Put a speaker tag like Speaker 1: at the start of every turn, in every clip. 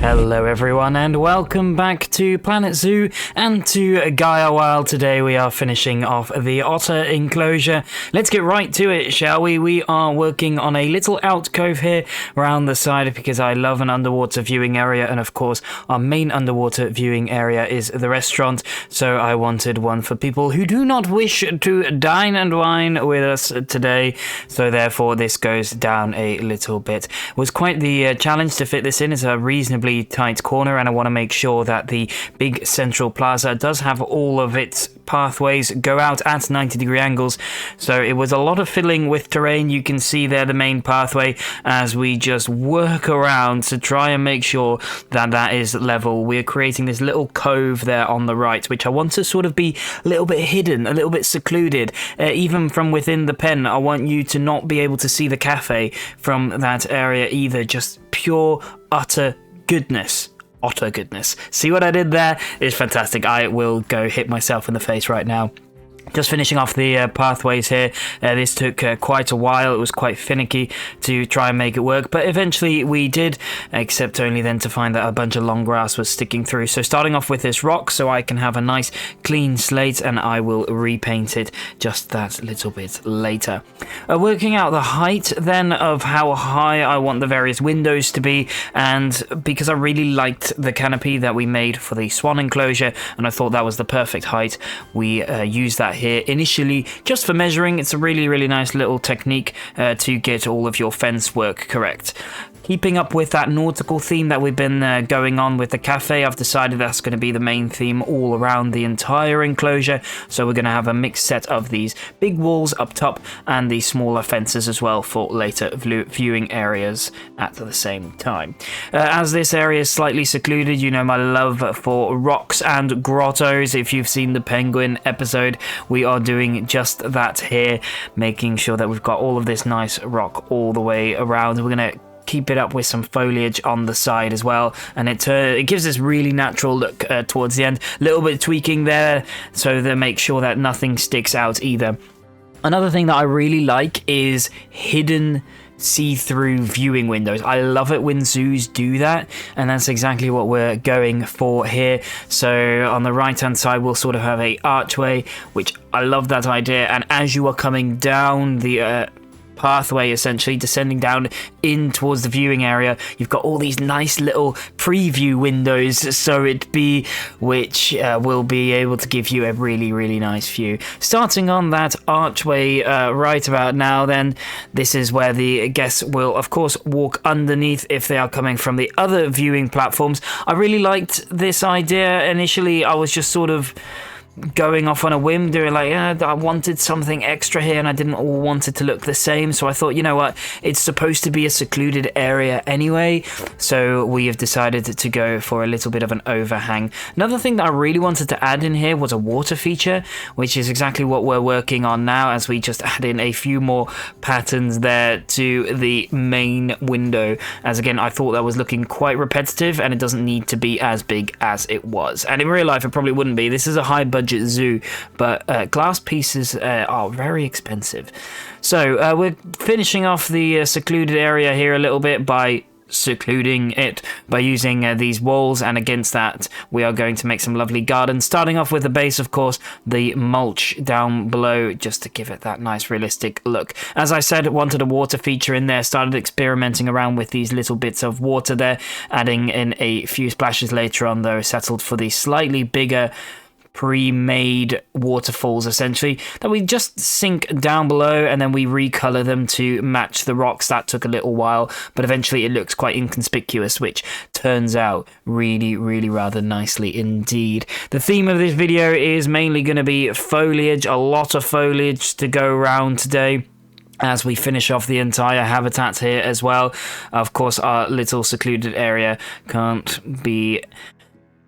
Speaker 1: Hello everyone and welcome back to Planet Zoo and to Gaia Wild. Today we are finishing off the otter enclosure. Let's get right to it, shall we? We are working on a little alcove here around the side because I love an underwater viewing area, and of course our main underwater viewing area is the restaurant, so I wanted one for people who do not wish to dine and wine with us today, so therefore this goes down a little bit. It was quite the challenge to fit this in. It's a reasonably tight corner, and I want to make sure that the big central plaza does have all of its pathways go out at 90-degree angles, so it was a lot of fiddling with terrain. You can see there the main pathway as we just work around to try and make sure that that is level. We're creating this little cove there on the right, which I want to sort of be a little bit hidden, a little bit secluded, even from within the pen. I want you to not be able to see the cafe from that area either, just pure utter goodness. Otter goodness. See what I did there? It's fantastic. I will go hit myself in the face right now. Just finishing off the pathways here. This took quite a while. It was quite finicky to try and make it work, but eventually we did, except only then to find that a bunch of long grass was sticking through. So starting off with this rock so I can have a nice clean slate, and I will repaint it just that little bit later. Working out the height then of how high I want the various windows to be, and because I really liked the canopy that we made for the swan enclosure and I thought that was the perfect height, we used that here initially just for measuring. It's a really nice little technique to get all of your fence work correct. Keeping up with that nautical theme that we've been going on with the cafe, I've decided that's going to be the main theme all around the entire enclosure. So we're going to have a mixed set of these big walls up top and the smaller fences as well for later viewing areas at the same time. As this area is slightly secluded, you know my love for rocks and grottos. If you've seen the penguin episode, we are doing just that here, making sure that we've got all of this nice rock all the way around. We're going to keep it up with some foliage on the side as well, and it gives this really natural look towards the end. A little bit of tweaking there so to make sure that nothing sticks out either. Another thing that I really like is hidden see-through viewing windows. I love it when zoos do that, and that's exactly what we're going for here. So on the right hand side we'll sort of have a archway, which I love that idea, and as you are coming down the pathway, essentially descending down in towards the viewing area, you've got all these nice little preview windows, so it be, which will be able to give you a really nice view. Starting on that archway right about now, then this is where the guests will of course walk underneath if they are coming from the other viewing platforms. I really liked this idea. Initially I was just sort of going off on a whim, doing like, I wanted something extra here and I didn't all want it to look the same, so I thought, you know what, it's supposed to be a secluded area anyway, so we have decided to go for a little bit of an overhang. Another thing that I really wanted to add in here was a water feature, which is exactly what we're working on now as we just add in a few more patterns there to the main window, as again I thought that was looking quite repetitive and it doesn't need to be as big as it was, and in real life it probably wouldn't be. This is a high budget zoo, but glass pieces are very expensive. So we're finishing off the secluded area here a little bit by secluding it by using these walls, and against that we are going to make some lovely gardens, starting off with the base, of course, the mulch down below, just to give it that nice realistic look. As I said, wanted a water feature in there, started experimenting around with these little bits of water there, adding in a few splashes later on though, settled for the slightly bigger pre-made waterfalls essentially that we just sink down below and then we recolor them to match the rocks. That took a little while, but eventually it looks quite inconspicuous, which turns out really rather nicely indeed. The theme of this video is mainly going to be foliage, a lot of foliage to go around today as we finish off the entire habitat here as well. Of course our little secluded area can't be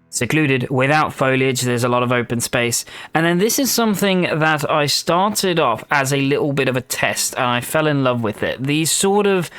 Speaker 1: secluded without foliage. There's a lot of open space, and then this is something that I started off as a little bit of a test and I fell in love with it. These sort of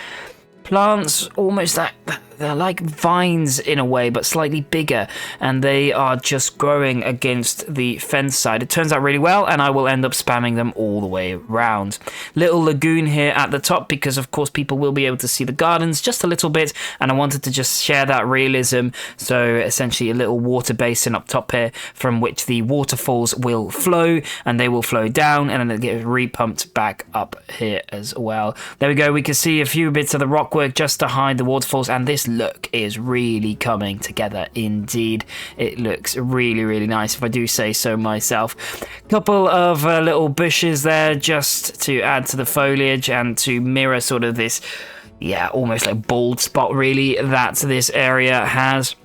Speaker 1: plants, almost that they're like vines in a way, but slightly bigger, and they are just growing against the fence side. It turns out really well, and I will end up spamming them all the way around. Little lagoon here at the top, because of course people will be able to see the gardens just a little bit, and I wanted to just share that realism. So essentially a little water basin up top here from which the waterfalls will flow, and they will flow down, and then they get repumped back up here as well. There we go. We can see a few bits of the rockwork just to hide the waterfalls, and this look is really coming together indeed. It looks really, really nice, if I do say so myself. Couple of little bushes there just to add to the foliage and to mirror sort of this, yeah, almost like bald spot really that this area has.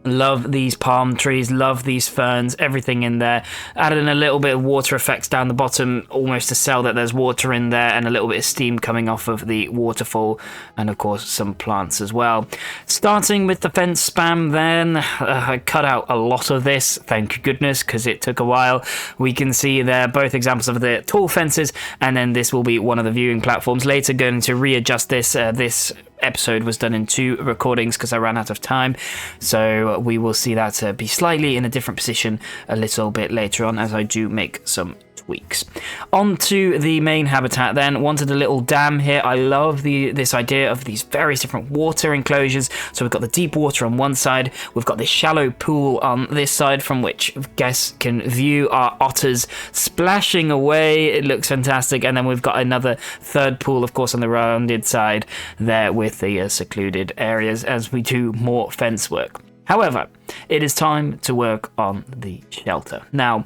Speaker 1: Love these palm trees, love these ferns, everything in there. Added in a little bit of water effects down the bottom, almost to sell that there's water in there, and a little bit of steam coming off of the waterfall, and of course some plants as well. Starting with the fence spam then, I cut out a lot of this, thank goodness, because it took a while. We can see there both examples of the tall fences, and then this will be one of the viewing platforms. Later going to readjust this, this episode was done in 2 recordings because I ran out of time, so we will see that be slightly in a different position a little bit later on as I do make some tweaks. On to the main habitat then. Wanted a little dam here. I love this idea of these various different water enclosures. So we've got the deep water on one side, we've got this shallow pool on this side from which guests can view our otters splashing away. It looks fantastic. And then we've got another third pool, of course, on the rounded side there with the secluded areas as we do more fence work. However, it is time to work on the shelter. Now,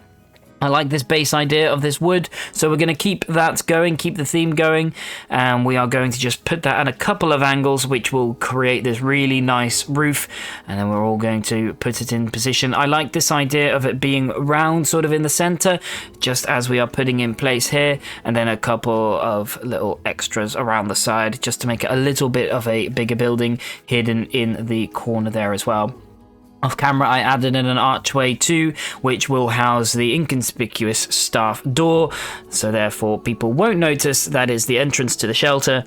Speaker 1: I like this base idea of this wood, so we're going to keep that going, keep the theme going, and we are going to just put that at a couple of angles which will create this really nice roof, and then we're all going to put it in position. I like this idea of it being round sort of in the center, just as we are putting in place here, and then a couple of little extras around the side just to make it a little bit of a bigger building hidden in the corner there as well. Off camera, I added in an archway too, which will house the inconspicuous staff door, so therefore people won't notice that is the entrance to the shelter,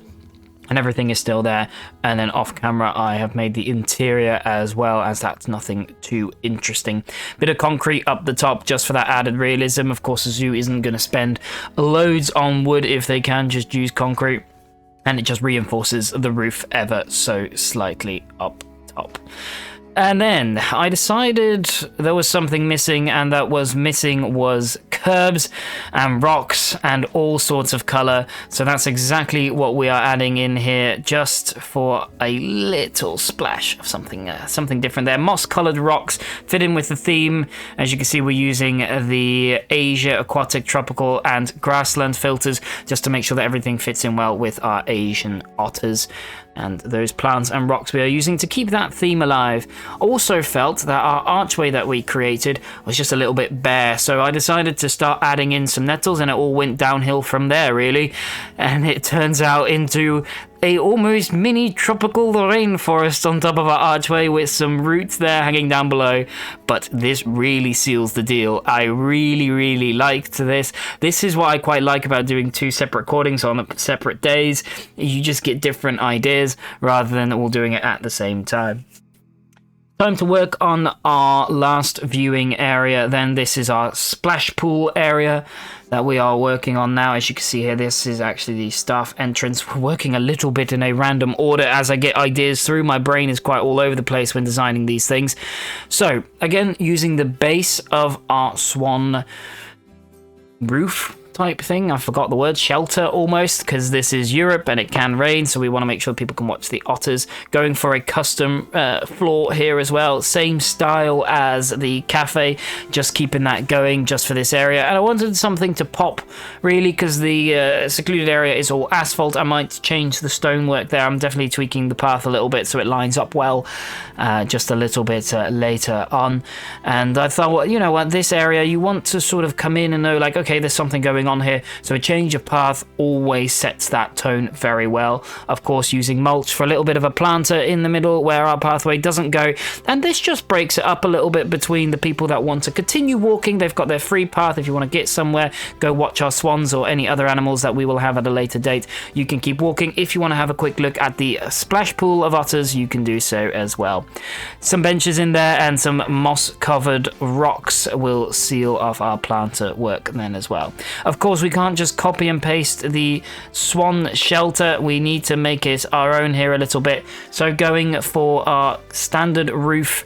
Speaker 1: and everything is still there. And then off camera, I have made the interior as well, as that's nothing too interesting. Bit of concrete up the top just for that added realism. Of course, the zoo isn't going to spend loads on wood if they can just use concrete, and it just reinforces the roof ever so slightly up top. And then I decided there was something missing, and that was curbs and rocks and all sorts of color. So that's exactly what we are adding in here, just for a little splash of something different there. Moss colored rocks fit in with the theme. As you can see, we're using the Asia aquatic, tropical and grassland filters just to make sure that everything fits in well with our Asian otters and those plants and rocks we are using to keep that theme alive. Also felt that our archway that we created was just a little bit bare, so I decided to start adding in some nettles, and it all went downhill from there really, and it turns out into a almost mini tropical rainforest on top of our archway with some roots there hanging down below. But this really seals the deal. I really liked this. This is what I quite like about doing 2 separate recordings on separate days. You just get different ideas rather than all doing it at the same time. Time to work on our last viewing area then. This is our splash pool area that we are working on now. As you can see here, this is actually the staff entrance. We're working a little bit in a random order as I get ideas through. My brain is quite all over the place when designing these things. So again, using the base of our swan roof type thing. I forgot the word, shelter almost, because this is Europe and it can rain, so we want to make sure people can watch the otters. Going for a custom floor here as well, same style as the cafe, just keeping that going just for this area. And I wanted something to pop really, because the secluded area is all asphalt. I might change the stonework there. I'm definitely tweaking the path a little bit so it lines up well just a little bit later on. And I thought, well, you know what, this area you want to sort of come in and know like, okay, there's something going on here, so a change of path always sets that tone very well. Of course, using mulch for a little bit of a planter in the middle where our pathway doesn't go, and this just breaks it up a little bit between the people that want to continue walking. They've got their free path. If you want to get somewhere, go watch our swans or any other animals that we will have at a later date. You can keep walking. If you want to have a quick look at the splash pool of otters, you can do so as well. Some benches in there and some moss covered rocks will seal off our planter work then as well. Of course, we can't just copy and paste the swan shelter. We need to make it our own here a little bit. So going for our standard roof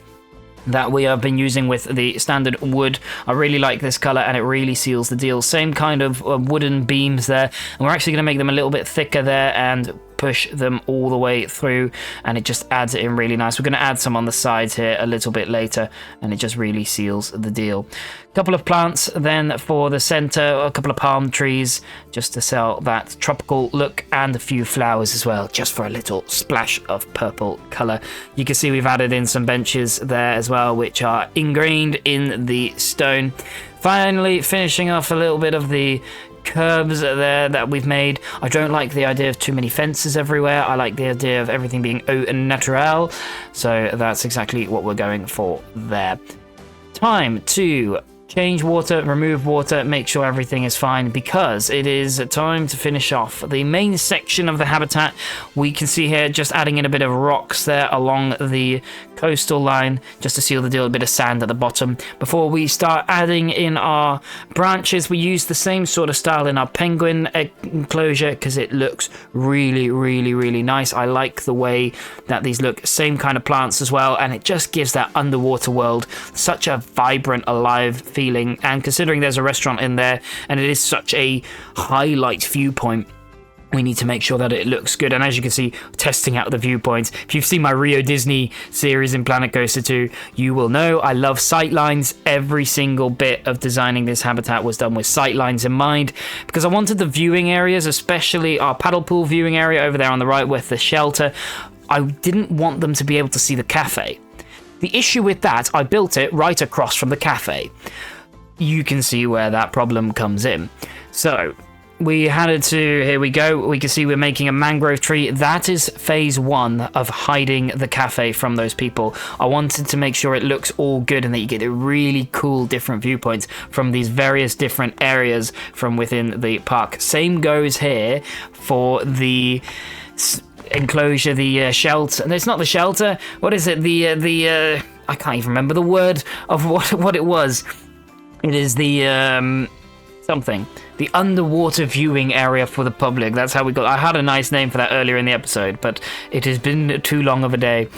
Speaker 1: that we have been using with the standard wood. I really like this color and it really seals the deal. Same kind of wooden beams there, and we're actually going to make them a little bit thicker there and push them all the way through, and it just adds it in really nice. We're going to add some on the sides here a little bit later, and it just really seals the deal. A couple of plants then for the center, a couple of palm trees just to sell that tropical look, and a few flowers as well, just for a little splash of purple color. You can see we've added in some benches there as well, which are ingrained in the stone. Finally, finishing off a little bit of the curbs there that we've made. I don't like the idea of too many fences everywhere. I like the idea of everything being au naturel, so that's exactly what we're going for there. Time to change water, remove water, make sure everything is fine, because it is time to finish off the main section of the habitat. We can see here just adding in a bit of rocks there along the coastal line just to seal the deal, a bit of sand at the bottom. Before we start adding in our branches, we use the same sort of style in our penguin enclosure because it looks really nice. I like the way that these look. Same kind of plants as well, and it just gives that underwater world such a vibrant, alive feeling. And considering there's a restaurant in there and it is such a highlight viewpoint, we need to make sure that it looks good. And as you can see, testing out the viewpoints. If you've seen my Rio Disney series in Planet Coaster 2, you will know I love sightlines. Every single bit of designing this habitat was done with sightlines in mind, because I wanted the viewing areas, especially our paddle pool viewing area over there on the right with the shelter, I didn't want them to be able to see the cafe. The issue with that, I built it right across from the cafe. You can see where that problem comes in. So we had it to, here we go, we can see we're making a mangrove tree. That is phase 1 of hiding the cafe from those people. I wanted to make sure it looks all good and that you get a really cool different viewpoints from these various different areas from within the park. Same goes here for the enclosure, the shelter. No, it's not the shelter. What is it? The I can't even remember the word of what it was. It is the something. The underwater viewing area for the public. That's how we got. I had a nice name for that earlier in the episode, but it has been too long of a day.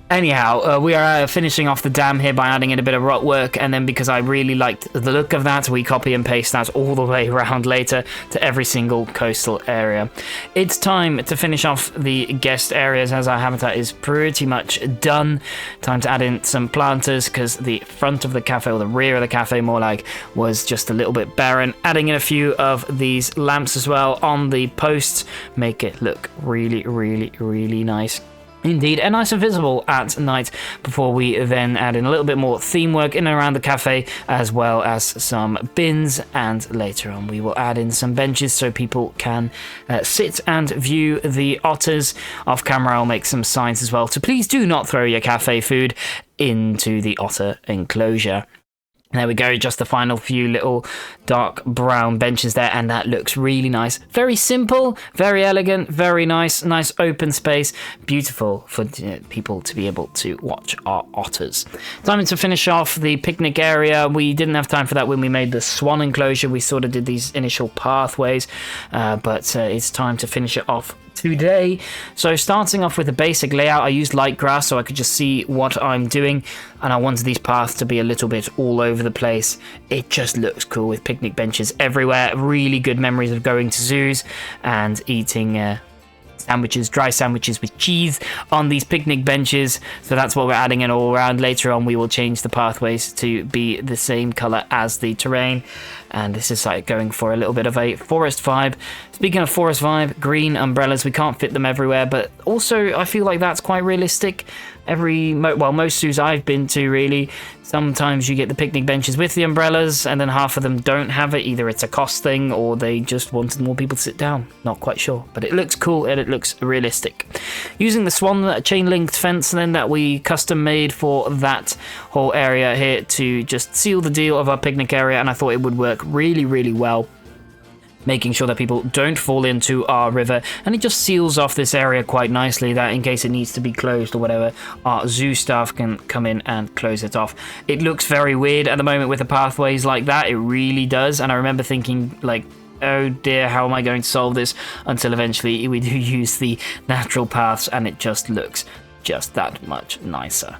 Speaker 1: Anyhow, we are finishing off the dam here by adding in a bit of rock work, and then because I really liked the look of that, we copy and paste that all the way around later to every single coastal area. It's time to finish off the guest areas as our habitat is pretty much done. Time to add in some planters because the front of the cafe, or the rear of the cafe more like, was just a little bit barren. Adding in a few of these lamps as well on the posts make it look really nice indeed, and nice and visible at night, before we then add in a little bit more theme work in and around the cafe, as well as some bins, and later on we will add in some benches so people can sit and view the otters. Off camera I'll make some signs as well to please do not throw your cafe food into the otter enclosure. There we go, just the final few little dark brown benches there, and that looks really nice. Very simple, very elegant, very nice open space. Beautiful for people to be able to watch our otters. Time to finish off the picnic area. We didn't have time for that when we made the swan enclosure. We sort of did these initial pathways, but it's time to finish it off today. So starting off with the basic layout, I used light grass so I could just see what I'm doing, and I wanted these paths to be a little bit all over the place. It just looks cool with picnic benches everywhere. Really good memories of going to zoos and eating sandwiches, dry sandwiches with cheese on these picnic benches. So that's what we're adding in all around. Later on we will change the pathways to be the same color as the terrain, and this is like going for a little bit of a forest vibe. Speaking of forest vibe, green umbrellas, we can't fit them everywhere, but also I feel like that's quite realistic. Most zoos I've been to, really, Sometimes you get the picnic benches with the umbrellas, and then half of them don't have it. Either it's a cost thing or they just wanted more people to sit down. Not quite sure, but it looks cool and it looks realistic. Using the swan chain linked fence then that we custom made for that whole area here to just seal the deal of our picnic area, and I thought it would work really, really well, making sure that people don't fall into our river, and it just seals off this area quite nicely, that in case it needs to be closed or whatever, our zoo staff can come in and close it off. It looks very weird at the moment with the pathways like that, it really does, and I remember thinking like, oh dear, how am I going to solve this, until eventually we do use the natural paths and it just looks just that much nicer.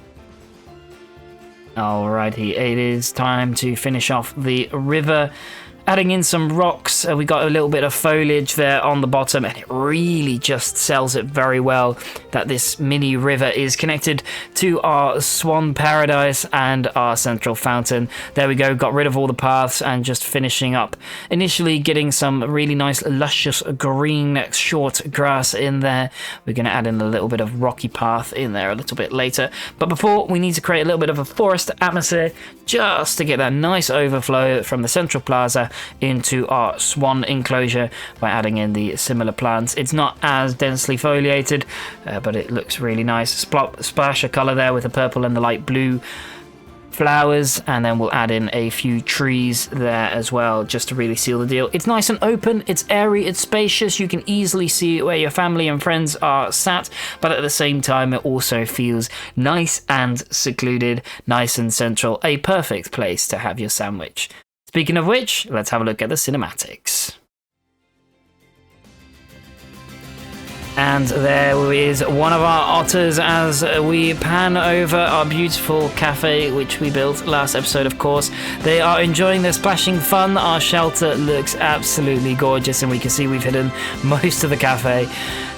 Speaker 1: Alrighty, it is time to finish off the river. Adding in some rocks, we got a little bit of foliage there on the bottom, and it really just sells it very well that this mini river is connected to our swan paradise and our central fountain. There we go, got rid of all the paths and just finishing up. Initially getting some really nice luscious green short grass in there. We're going to add in a little bit of rocky path in there a little bit later. But before, we need to create a little bit of a forest atmosphere just to get that nice overflow from the central plaza into our swan enclosure by adding in the similar plants. It's not as densely foliated, but it looks really nice. Splash of colour there with the purple and the light blue flowers, and then we'll add in a few trees there as well just to really seal the deal. It's nice and open, it's airy, it's spacious, you can easily see where your family and friends are sat, but at the same time it also feels nice and secluded, nice and central, a perfect place to have your sandwich. Speaking of which, let's have a look at the cinematics. And there is one of our otters as we pan over our beautiful cafe, which we built last episode, of course. They are enjoying their splashing fun. Our shelter looks absolutely gorgeous, and we can see we've hidden most of the cafe.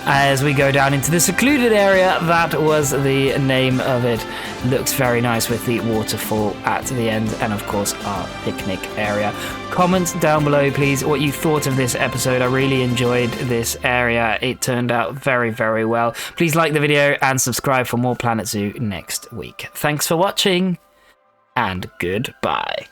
Speaker 1: As we go down into the secluded area, that was the name of it. Looks very nice with the waterfall at the end, and of course our picnic area. Comment down below please what you thought of this episode. I really enjoyed this area. It turned out very, very well. Please like the video and subscribe for more Planet Zoo next week. Thanks for watching, and goodbye.